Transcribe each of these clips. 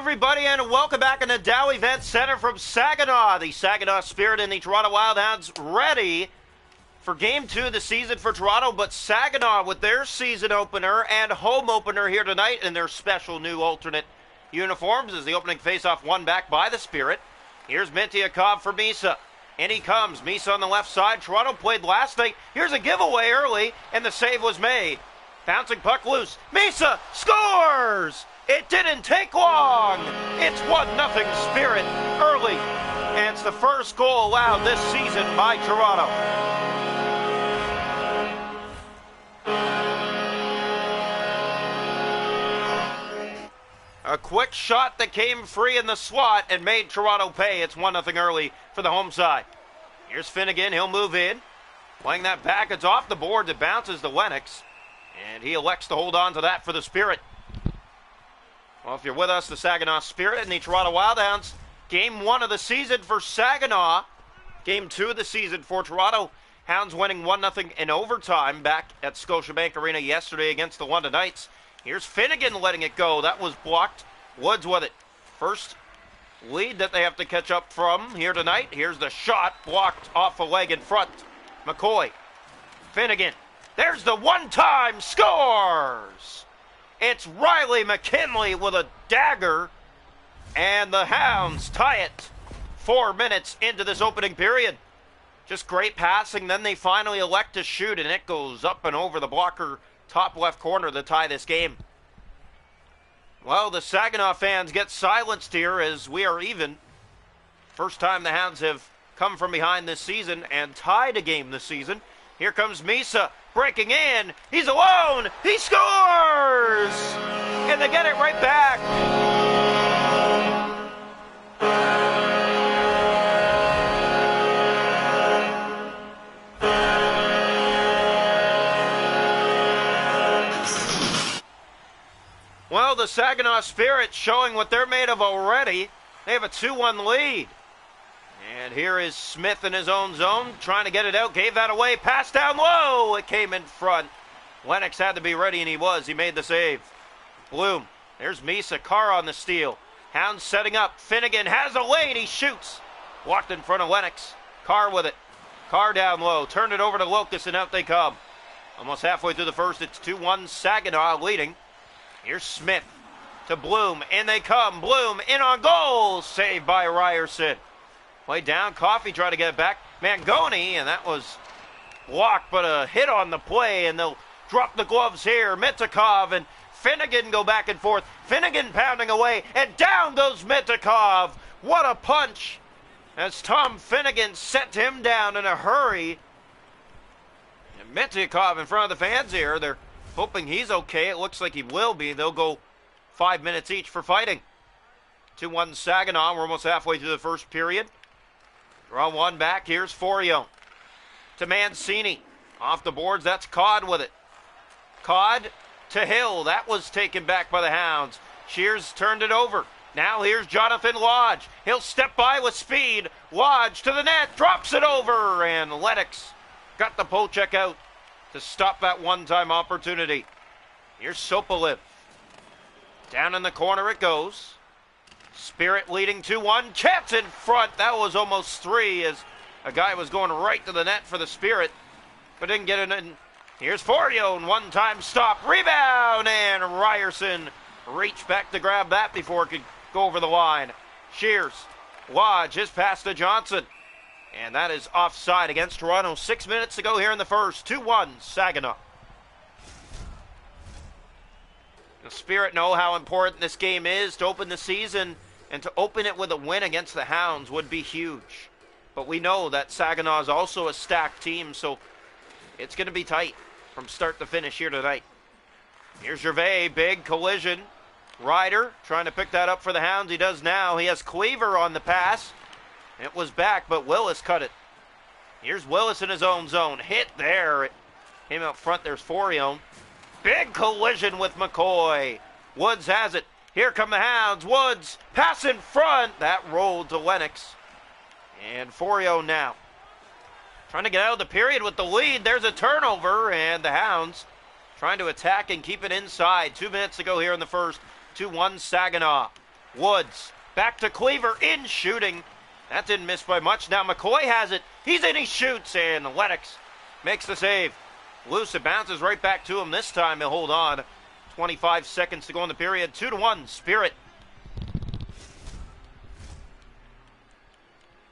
everybody, and welcome back in the Dow Event Center from Saginaw. The Saginaw Spirit and the Toronto Wildhounds ready for Game 2 of the season for Toronto, but Saginaw with their season opener and home opener here tonight in their special new alternate uniforms as the opening faceoff won back by the Spirit. Here's Mintyukov for Misa. In he comes. Misa on the left side. Toronto played last night. Here's a giveaway early, and the save was made. Bouncing puck loose. Misa scores! It didn't take long. It's 1-0 Spirit early. And it's the first goal allowed this season by Toronto. A quick shot that came free in the slot and made Toronto pay. It's 1-0 early for the home side. Here's Finnegan. He'll move in. Playing that back. It's off the board. It bounces to Lennox. And he elects to hold on to that for the Spirit. Well, if you're with us, the Saginaw Spirit and the Toronto Wildhounds, Game 1 of the season for Saginaw. Game 2 of the season for Toronto. Hounds winning 1-0 in overtime back at Scotiabank Arena yesterday against the London Knights. Here's Finnegan letting it go. That was blocked. Woods with it. First lead that they have to catch up from here tonight. Here's the shot blocked off a leg in front. McCoy. Finnegan. There's the one-time scores. It's Riley McKinley with a dagger, and the Hounds tie it 4 minutes into this opening period. Just great passing. Then they finally elect to shoot, and it goes up and over the blocker top left corner to tie this game. Well, the Saginaw fans get silenced here as we are even. First time the Hounds have come from behind this season and tied a game this season. Here comes Misa breaking in. He's alone. He scores! And they get it right back. Well, the Saginaw Spirit showing what they're made of already. They have a 2-1 lead. And here is Smith in his own zone, trying to get it out. Gave that away. Pass down low. It came in front. Lennox had to be ready, and he was. He made the save. Bloom. There's Misa. Carr on the steal. Hounds setting up. Finnegan has a lane. He shoots. Walked in front of Lennox. Carr with it. Carr down low. Turned it over to Locust, and out they come. Almost halfway through the first. It's 2-1 Saginaw leading. Here's Smith to Bloom. In they come. Bloom in on goal. Saved by Ryerson. Play down. Coffey tried to get it back. Mangoni, and that was blocked, but a hit on the play, and they'll drop the gloves here. Mintyukov and Finnegan go back and forth. Finnegan pounding away, and down goes Mintyukov. What a punch as Tom Finnegan sent him down in a hurry. And Mintyukov in front of the fans here. They're hoping he's okay. It looks like he will be. They'll go 5 minutes each for fighting. 2-1 Saginaw. We're almost halfway through the first period. Draw one back. Here's Forio to Mancini. Off the boards. That's Codd with it. Codd to Hill. That was taken back by the Hounds. Shears turned it over. Now here's Jonathan Lodge. He'll step by with speed. Lodge to the net. Drops it over. And Lennox got the poke check out to stop that one-time opportunity. Here's Sopoliv. Down in the corner it goes. Spirit leading 2-1. Chance in front. That was almost 3 as a guy was going right to the net for the Spirit, but didn't get it in. Here's Forio, and one-time stop. Rebound, and Ryerson reached back to grab that before it could go over the line. Shears. Lodge. His pass to Johnson. And that is offside against Toronto. 6 minutes to go here in the first. 2-1 Saginaw. The Spirit know how important this game is to open the season, and to open it with a win against the Hounds would be huge. But we know that Saginaw is also a stacked team, so it's going to be tight from start to finish here tonight. Here's Gervais, big collision. Ryder trying to pick that up for the Hounds. He does now. He has Cleaver on the pass. It was back, but Willis cut it. Here's Willis in his own zone. Hit there. It came out front. There's Forio. Big collision with McCoy. Woods has it. Here come the Hounds. Woods. Pass in front. That rolled to Lennox. And Forio now. Trying to get out of the period with the lead. There's a turnover. And the Hounds trying to attack and keep it inside. 2 minutes to go here in the first. 2-1 Saginaw. Woods back to Cleaver in shooting. That didn't miss by much. Now McCoy has it. He's in, he shoots, and Lennox makes the save. Loose, it bounces right back to him. This time he'll hold on. 25 seconds to go in the period. 2-1, Spirit.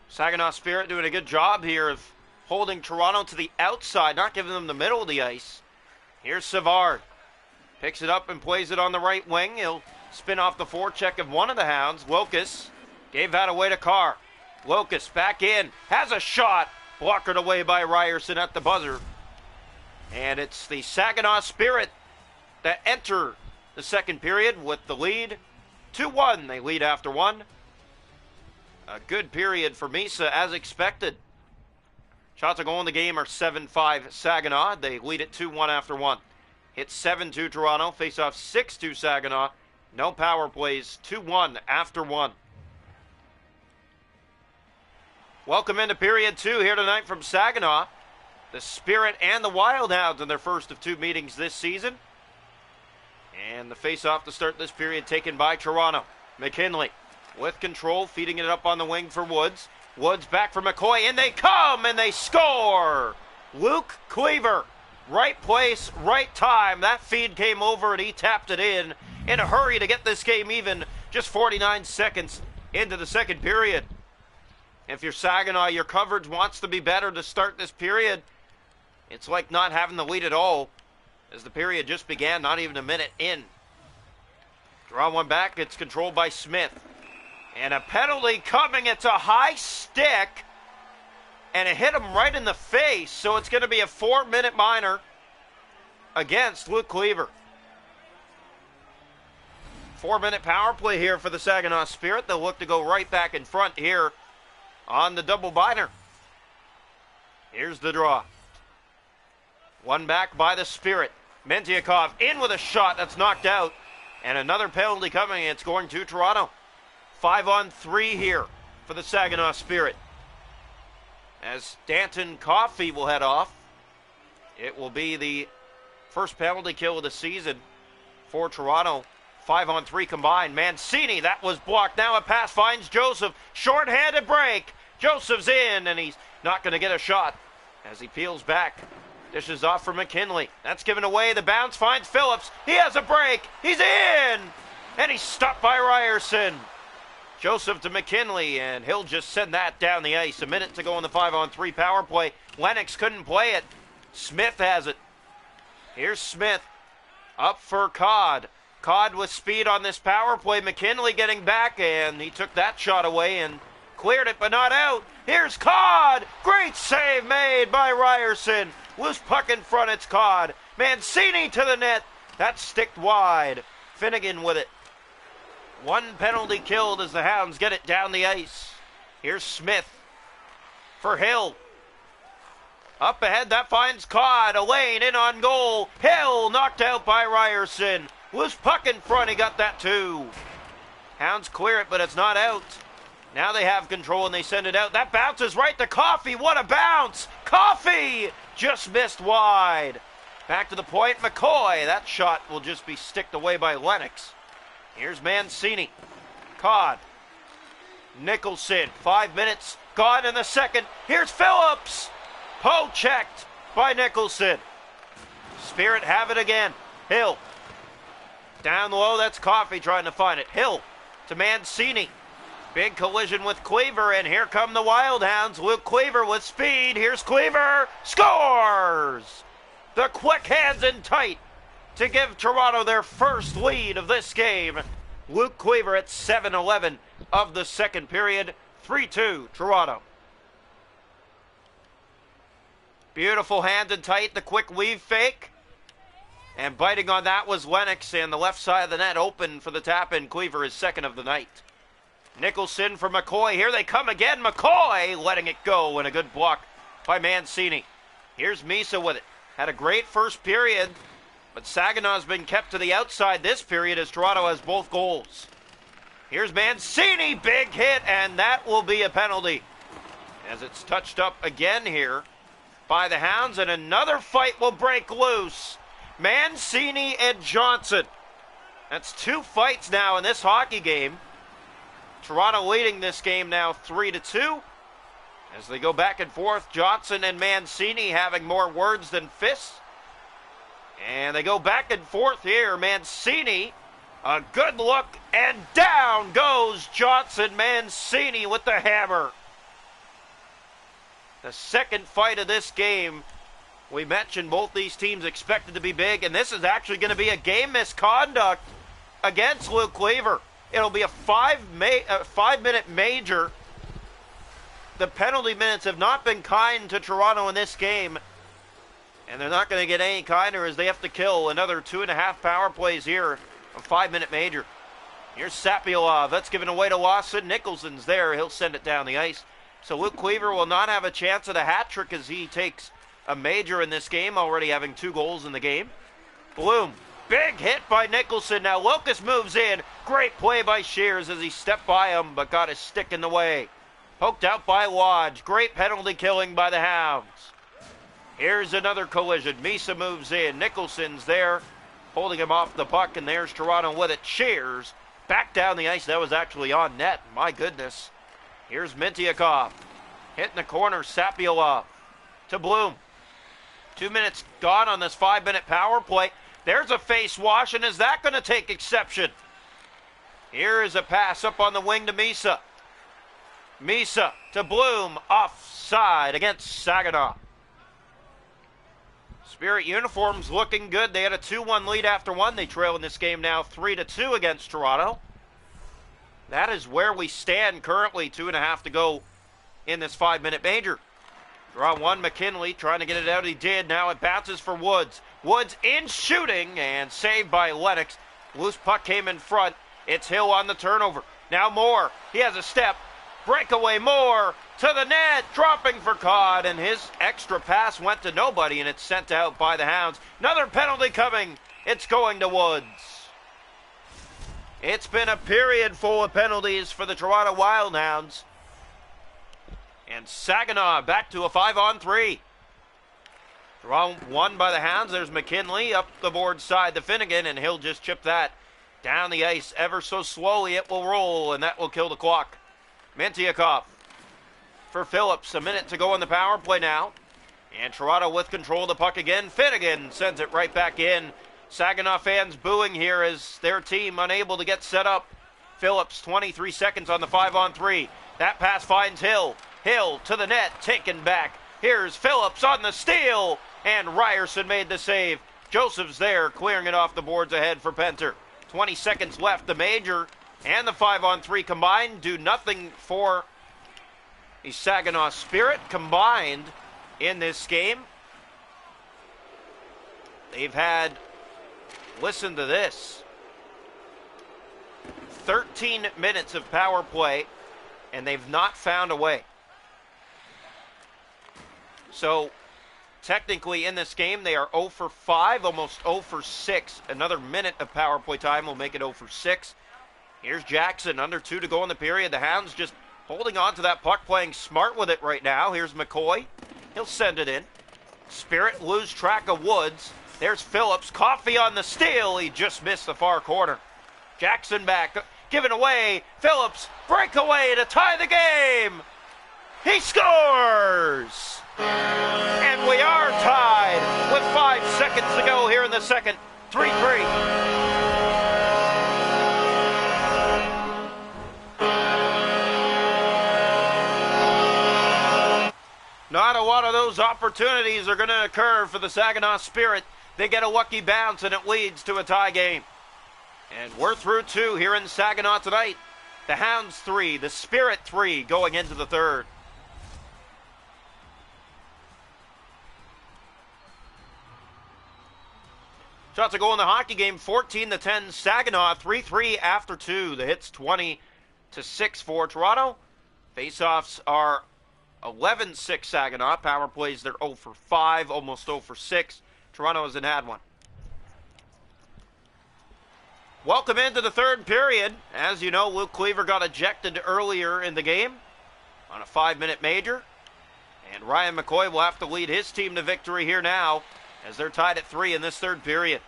Saginaw Spirit doing a good job here of holding Toronto to the outside, not giving them the middle of the ice. Here's Savard. Picks it up and plays it on the right wing. He'll spin off the forecheck of one of the Hounds. Wilkes gave that away to Carr. Wilkes back in, has a shot. Blockered away by Ryerson at the buzzer. And it's the Saginaw Spirit that enter the second period with the lead. 2-1, they lead after one. A good period for Mesa as expected. Shots a goal in the game are 7-5 Saginaw. They lead it 2-1 after one. Hit 7-2 Toronto. Face off 6-2 Saginaw. No power plays. 2-1 after one. Welcome into period two here tonight from Saginaw. The Spirit and the Wildhounds in their first of two meetings this season. And the face-off to start this period taken by Toronto. McKinley with control, feeding it up on the wing for Woods. Woods back for McCoy, and they come, and they score! Luke Cleaver, right place, right time. That feed came over, and he tapped it in a hurry to get this game even. Just 49 seconds into the second period. If you're Saginaw, your coverage wants to be better to start this period. It's like not having the lead at all, as the period just began, not even a minute in. Draw one back, it's controlled by Smith. And a penalty coming, it's a high stick, and it hit him right in the face, so it's going to be a 4-minute minor against Luke Cleaver. 4-minute power play here for the Saginaw Spirit. They'll look to go right back in front here on the double minor. Here's the draw. One back by the Spirit. Mentiakov in with a shot that's knocked out. And another penalty coming. It's going to Toronto. 5-on-3 here for the Saginaw Spirit. As Danton Coffey will head off. It will be the first penalty kill of the season for Toronto. 5-on-3 combined. Mancini, that was blocked. Now a pass finds Joseph. Short-handed break. Joseph's in, and he's not going to get a shot as he peels back. Dishes off for McKinley. That's given away. The bounce finds Phillips. He has a break. He's in, and he's stopped by Ryerson. Joseph to McKinley, and he'll just send that down the ice. A minute to go in the 5-on-3 power play. Lennox couldn't play it. Smith has it. Here's Smith. Up for Codd. Codd with speed on this power play. McKinley getting back, and he took that shot away and cleared it, but not out. Here's Codd. Great save made by Ryerson. Loose puck in front, it's Codd. Mancini to the net. That's sticked wide. Finnegan with it. One penalty killed as the Hounds get it down the ice. Here's Smith for Hill. Up ahead, that finds Codd. Elaine in on goal. Hill knocked out by Ryerson. Loose puck in front, he got that too. Hounds clear it, but it's not out. Now they have control and they send it out. That bounces right to Coffey. What a bounce! Coffey just missed wide. Back to the point, McCoy. That shot will just be sticked away by Lennox. Here's Mancini. Codd. Nicholson. 5 minutes gone in the second. Here's Phillips. Poe checked by Nicholson. Spirit have it again. Hill. Down low, that's Coffey trying to find it. Hill to Mancini. Big collision with Cleaver, and here come the Wildhounds. Luke Cleaver with speed. Here's Cleaver. Scores! The quick hands in tight to give Toronto their first lead of this game. Luke Cleaver at 7-11 of the second period. 3-2 Toronto. Beautiful hand in tight. The quick weave fake. And biting on that was Lennox, and the left side of the net open for the tap-in. Cleaver is second of the night. Nicholson for McCoy. Here they come again. McCoy letting it go, and a good block by Mancini. Here's Mesa with it. Had a great first period, but Saginaw's been kept to the outside this period as Toronto has both goals. Here's Mancini. Big hit, and that will be a penalty as it's touched up again here by the Hounds, and another fight will break loose. Mancini and Johnson. That's two fights now in this hockey game. Toronto leading this game now 3-2. As they go back and forth, Johnson and Mancini having more words than fists. And they go back and forth here. Mancini, a good look, and down goes Johnson. Mancini with the hammer. The second fight of this game. We mentioned both these teams expected to be big, and this is actually going to be a game misconduct against Luke Cleaver. It'll be a 5-minute major. The penalty minutes have not been kind to Toronto in this game, and they're not going to get any kinder as they have to kill another 2.5 power plays here. A 5-minute major. Here's Sapiolov. That's given away to Lawson. Nicholson's there. He'll send it down the ice. So Luke Cleaver will not have a chance at a hat trick as he takes a major in this game, already having 2 goals in the game. Bloom, big hit by Nicholson. Now Lucas moves in. Great play by Shears as he stepped by him, but got his stick in the way. Poked out by Lodge. Great penalty killing by the Hounds. Here's another collision. Misa moves in. Nicholson's there, holding him off the puck, and there's Toronto with it. Shears back down the ice. That was actually on net. My goodness. Here's Mintyukov. Hitting the corner. Sapiolov to Bloom. 2 minutes gone on this 5-minute power play. There's a face wash, and is that going to take exception? Here is a pass up on the wing to Misa. Misa to Bloom. Offside against Saginaw. Spirit uniforms looking good. They had a 2-1 lead after one. They trail in this game now 3-2 against Toronto. That is where we stand currently. 2.5 to go in this 5-minute major. Draw one, McKinley trying to get it out. He did. Now it bounces for Woods. Woods in shooting and saved by Lennox. Loose puck came in front. It's Hill on the turnover. Now Moore. He has a step. Breakaway Moore to the net. Dropping for Codd. And his extra pass went to nobody and it's sent out by the Hounds. Another penalty coming. It's going to Woods. It's been a period full of penalties for the Toronto Wildhounds. And Saginaw back to a 5-on-3. Draw one by the Hounds. There's McKinley up the board side to Finnegan, and he'll just chip that down the ice ever so slowly. It will roll, and that will kill the clock. Mintyukov for Phillips. A minute to go on the power play now. And Toronto with control of the puck again. Finnegan sends it right back in. Saginaw fans booing here as their team unable to get set up. Phillips, 23 seconds on the 5-on-3. That pass finds Hill. Hill to the net, taken back. Here's Phillips on the steal, and Ryerson made the save. Joseph's there, clearing it off the boards ahead for Penter. 20 seconds left. The major and the 5-on-3 combined do nothing for the Saginaw Spirit combined in this game. They've had, listen to this, 13 minutes of power play, and they've not found a way. So, technically in this game, they are 0 for 5, almost 0 for 6. Another minute of power play time will make it 0 for 6. Here's Jackson, under 2 to go in the period. The Hounds just holding on to that puck, playing smart with it right now. Here's McCoy. He'll send it in. Spirit lose track of Woods. There's Phillips. Coffey on the steal. He just missed the far corner. Jackson back. Given away. Phillips breakaway to tie the game. He scores! And we are tied with 5 seconds to go here in the second. 3-3. Not a lot of those opportunities are going to occur for the Saginaw Spirit. They get a lucky bounce and it leads to a tie game. And we're through 2 here in Saginaw tonight. The Hounds 3, the Spirit 3 going into the third. Shots a goal in the hockey game, 14-10 Saginaw, 3-3 after 2. The hits 20-6 for Toronto. Faceoffs are 11-6 Saginaw. Power plays, they're 0 for 5, almost 0 for 6. Toronto hasn't had one. Welcome into the third period. As you know, Luke Cleaver got ejected earlier in the game on a 5-minute major. And Ryan McCoy will have to lead his team to victory here now as they're tied at 3 in this third period.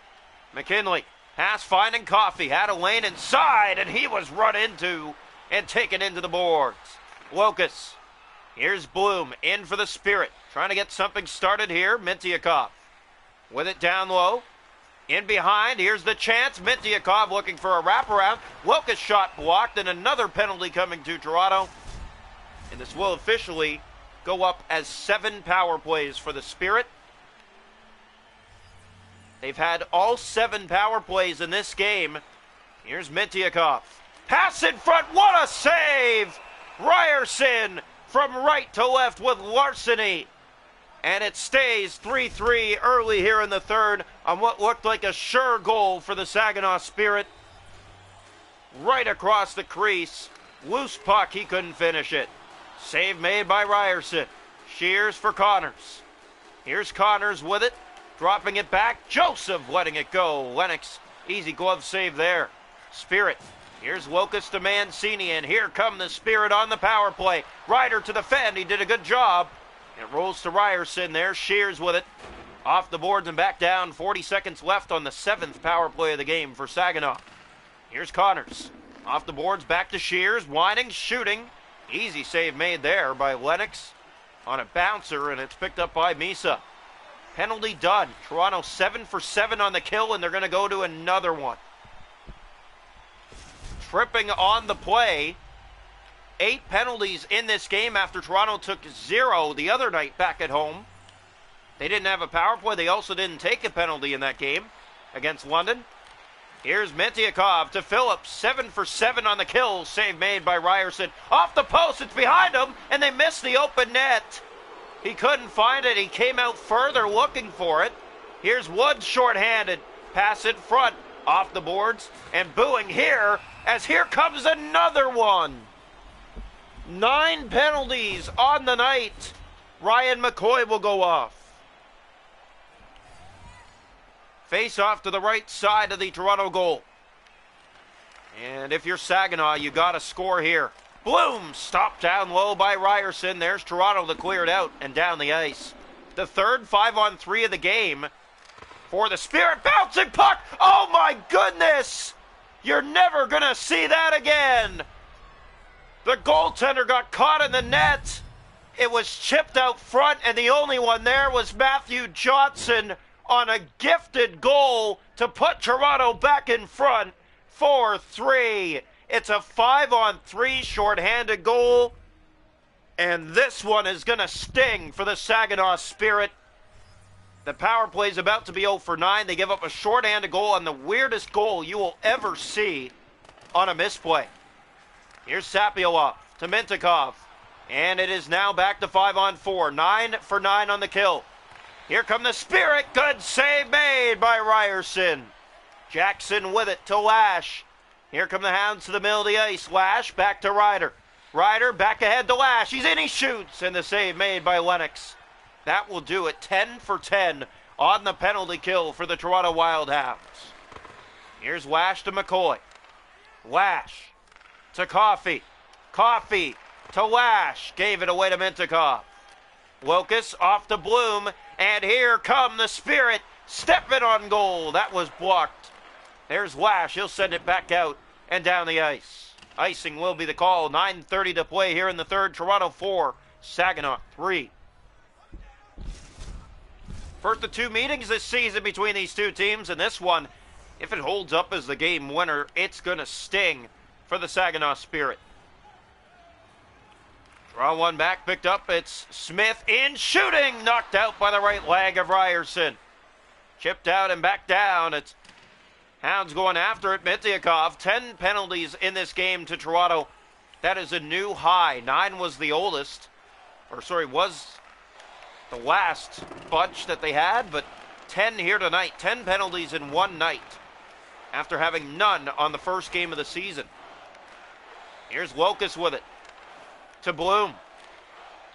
McKinley, pass finding Coffey, had a lane inside, and he was run into and taken into the boards. Locust. Here's Bloom in for the Spirit. Trying to get something started here. Mintyukov with it down low. In behind, here's the chance. Mintyukov looking for a wraparound. Locust shot blocked, and another penalty coming to Toronto. And this will officially go up as 7 power plays for the Spirit. They've had all 7 power plays in this game. Here's Mintyukov. Pass in front. What a save! Ryerson from right to left with larceny. And it stays 3-3 early here in the third on what looked like a sure goal for the Saginaw Spirit. Right across the crease. Loose puck, he couldn't finish it. Save made by Ryerson. Shears for Connors. Here's Connors with it. Dropping it back. Joseph letting it go. Lennox, easy glove save there. Spirit. Here's Locust to Mancini, and here come the Spirit on the power play. Ryder to defend. He did a good job. It rolls to Ryerson there. Shears with it. Off the boards and back down. 40 seconds left on the 7th power play of the game for Saginaw. Here's Connors. Off the boards, back to Shears. Winding, shooting. Easy save made there by Lennox on a bouncer, and it's picked up by Misa. Penalty done. Toronto 7 for 7 on the kill, and they're going to go to another one. Tripping on the play. 8 penalties in this game after Toronto took 0 the other night back at home. They didn't have a power play. They also didn't take a penalty in that game against London. Here's Mintyukov to Phillips. 7 for 7 on the kill. Save made by Ryerson. Off the post. It's behind him, and they missed the open net. He couldn't find it. He came out further looking for it. Here's Woods shorthanded. Pass in front. Off the boards. And booing here as here comes another one. 9 penalties on the night. Ryan McCoy will go off. Face off to the right side of the Toronto goal. And if you're Saginaw, you got to score here. Bloom stopped down low by Ryerson. There's Toronto to clear it out and down the ice. The third 5-on-3 of the game for the Spirit. Bouncing puck. Oh my goodness. You're never going to see that again. The goaltender got caught in the net. It was chipped out front, and the only one there was Matthew Johnson on a gifted goal to put Toronto back in front 4-3. It's a 5-on-3 shorthanded goal, and this one is going to sting for the Saginaw Spirit. The power play is about to be 0 for 9. They give up a shorthanded goal on the weirdest goal you will ever see on a misplay. Here's Sapiolov to Mintyukov. And it is now back to 5-on-4. 9 for 9 on the kill. Here come the Spirit. Good save made by Ryerson. Jackson with it to Lash. Here come the Hounds to the middle of the ice. Lash back to Ryder. Ryder back ahead to Lash. He's in, he shoots. And the save made by Lennox. That will do it. 10 for 10 on the penalty kill for the Toronto Wildhounds. Here's Lash to McCoy. Lash to Coffey. Coffey to Lash. Gave it away to Mintyukov. Locust off to Bloom. And here come the Spirit. Stepping on goal. That was blocked. There's Lash. He'll send it back out and down the ice. Icing will be the call. 9:30 to play here in the third. Toronto 4, Saginaw 3. First of 2 meetings this season between these two teams, and this one, if it holds up as the game winner, it's going to sting for the Saginaw Spirit. Draw one back, picked up. It's Smith in, shooting, knocked out by the right leg of Ryerson. Chipped out and back down. It's Hounds going after it. Mintyukov, 10 penalties in this game to Toronto. That is a new high. 9 was the oldest, was the last bunch that they had, but 10 here tonight. 10 penalties in one night after having none on the first game of the season. Here's Locust with it to Bloom.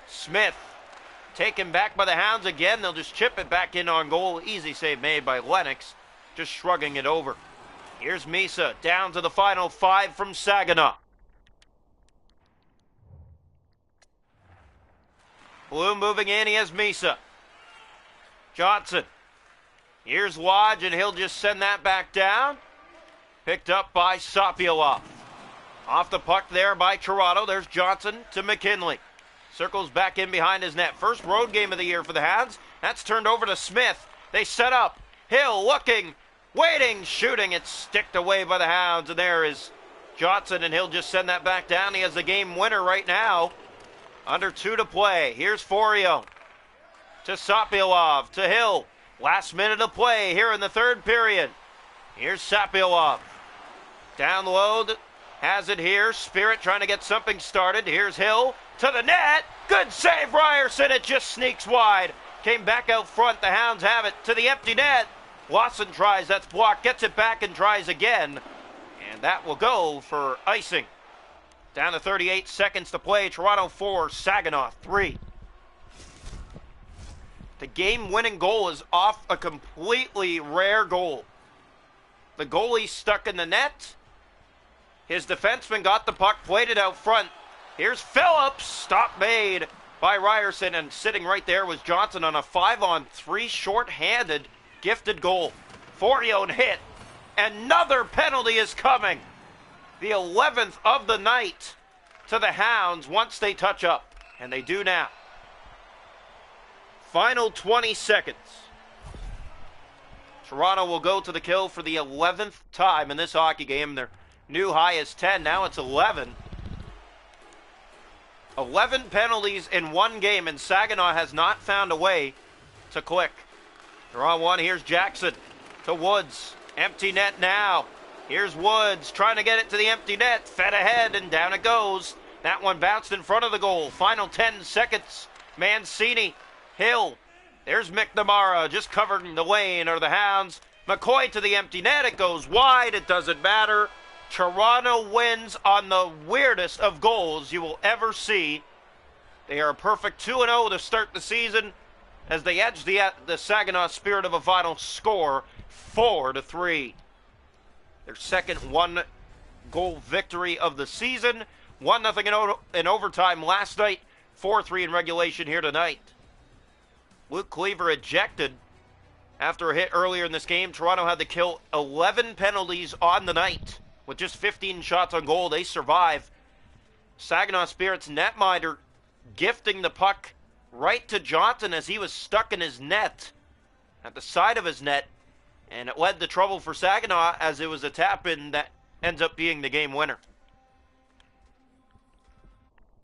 Smith taken back by the Hounds again. They'll just chip it back in on goal. Easy save made by Lennox, just shrugging it over. Here's Misa down to the final 5 from Saginaw. Bloom moving in, he has Misa. Johnson. Here's Lodge, and he'll just send that back down. Picked up by Sapiolov. Off the puck there by Toronto. There's Johnson to McKinley. Circles back in behind his net. First road game of the year for the Hounds. That's turned over to Smith. They set up. Hill looking, waiting, shooting. It's sticked away by the Hounds. And there is Johnson, and he'll just send that back down. He has the game winner right now. Under 2 to play. Here's Forio to Sapilov, to Hill. Last minute of play here in the third period. Here's Sapilov. Down low, has it here. Spirit trying to get something started. Here's Hill to the net. Good save, Ryerson. It just sneaks wide. Came back out front. The Hounds have it to the empty net. Lawson tries. That's blocked. Gets it back and tries again. And that will go for icing. Down to 38 seconds to play. Toronto 4, Saginaw 3. The game-winning goal is off a completely rare goal. The goalie stuck in the net. His defenseman got the puck, played it out front. Here's Phillips. Stop made by Ryerson, and sitting right there was Johnson on a 5-on-3 short-handed gifted goal. Forio hit. Another penalty is coming. The 11th of the night to the Hounds once they touch up, and they do now. Final 20 seconds. Toronto will go to the kill for the 11th time in this hockey game. Their new high is 10. Now it's 11. 11 penalties in one game, and Saginaw has not found a way to click. They're on one. Here's Jackson to Woods. Empty net now. Here's Woods trying to get it to the empty net. Fed ahead, and down it goes. That one bounced in front of the goal. Final 10 seconds. Mancini. Hill. There's McNamara just covering the lane, or the Hounds. McCoy to the empty net. It goes wide. It doesn't matter. Toronto wins on the weirdest of goals you will ever see. They are a perfect 2-0 to start the season as they edge the Saginaw Spirit of a final score 4-3. Their second one-goal victory of the season. 1-0 in overtime last night. 4-3 in regulation here tonight. Luke Cleaver ejected after a hit earlier in this game. Toronto had to kill 11 penalties on the night. With just 15 shots on goal, they survive. Saginaw Spirit's netminder gifting the puck right to Johnson as he was stuck in his net, at the side of his net, and it led to trouble for Saginaw as it was a tap-in that ends up being the game winner.